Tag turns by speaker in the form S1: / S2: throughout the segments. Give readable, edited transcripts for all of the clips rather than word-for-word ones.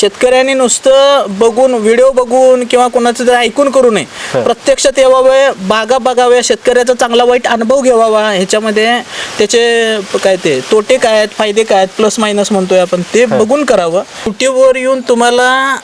S1: शेतकऱ्यांनी नुसतं बघून व्हिडिओ बघून किंवा कोणाचं तरी ऐकून करू नये, प्रत्यक्षात यावं, बागा बघाव्या, शेतकऱ्याचा चांगला वाईट अनुभव घ्यावा, ह्याच्यामध्ये त्याचे काय ते तोटे काय आहेत, फायदे काय आहेत, प्लस मायनस म्हणतोय आपण, ते बघून करावं. युट्यूबवर येऊन तुम्हाला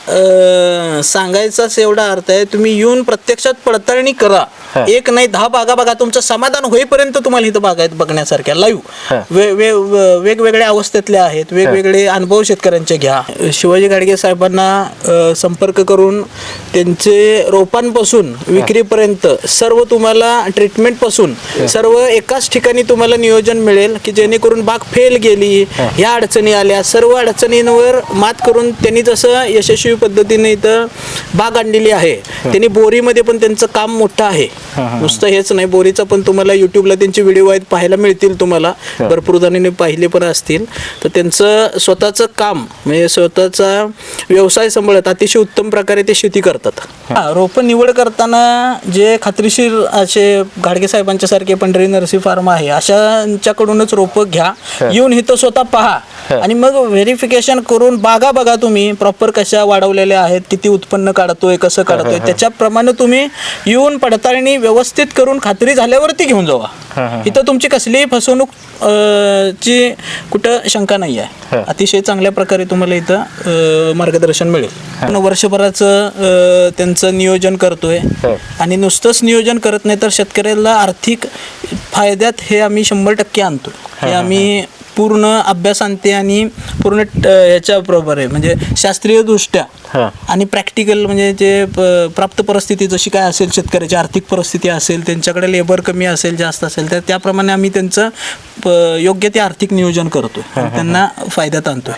S1: सांगायचाच एवढा अर्थ आहे, तुम्ही येऊन प्रत्यक्षात पडताळणी करा. एक नाही 10 बागा बघा, तुमचं समाधान होईपर्यंत तुम्हाला इथं बागा आहेत बघण्यासारख्या लाईव्ह, वेगवेगळ्या अवस्थेतल्या आहेत, वेगवेगळे अनुभव शेतकऱ्यांचे घ्या. शिवाजी घाडगे साहेबांना संपर्क करून त्यांचे रोपांपासून विक्रीपर्यंत सर्व तुम्हाला ट्रीटमेंटपासून सर्व एकाच ठिकाणी तुम्हाला नियोजन मिळेल, की जेणेकरून बाग फेल गेली, ह्या अडचणी आल्या, सर्व अडचणींवर मात करून त्यांनी जसं यशस्वी पद्धतीने इथं बाग आणलेली आहे. त्यांनी बोरीमध्ये पण त्यांचं काम मोठं आहे, नुसतं हेच नाही, बोरीचं पण तुम्हाला युट्यूबला त्यांचे व्हिडिओ आहेत पाहायला मिळतील, तुम्हाला भरपूर जणांनी पाहिले पण असतील. तर त्यांचं स्वतःचं काम म्हणजे स्वतःचा व्यवसाय सांभाळत अतिशय उत्तम प्रकारे ते शेती करतात. रोपं निवड करताना जे खात्रीशीर असे घाडगे साहेबांच्या सारखे पंढरी नर्सरी फार्म आहे अशांच्याकडूनच रोपं घ्या, येऊन इथं स्वतः पहा आणि मग व्हेरिफिकेशन करून बागा बघा तुम्ही प्रॉपर कशा वाढवलेल्या आहेत, किती उत्पन्न काढतोय, कसं काढतोय, त्याच्याप्रमाणे तुम्ही येऊन पडताळणी व्यवस्थित करून खात्री झाल्यावरती घेऊन जावा. इथं तुमची कसलीही फसवणूक ची कुठं शंका नाही आहे. अतिशय चांगल्या प्रकारे तुम्हाला इथं मार्गदर्शन मिळेल. वर्षभराचं त्यांचं नियोजन करतोय आणि नुसतंच नियोजन करत नाही तर शेतकऱ्याला आर्थिक फायद्यात हे आम्ही 100% आणतो. हे आम्ही पूर्ण अभ्यासांते आणि पूर्ण ह्याच्याबरोबर आहे, म्हणजे शास्त्रीय दृष्ट्या आणि प्रॅक्टिकल, म्हणजे जे प्राप्त परिस्थिती जशी काय असेल, शेतकऱ्याची आर्थिक परिस्थिती असेल, त्यांच्याकडे लेबर कमी असेल, जास्त असेल, तर त्याप्रमाणे आम्ही त्यांचं योग्य ते आर्थिक नियोजन करतो आणि त्यांना फायद्यात आणतोय.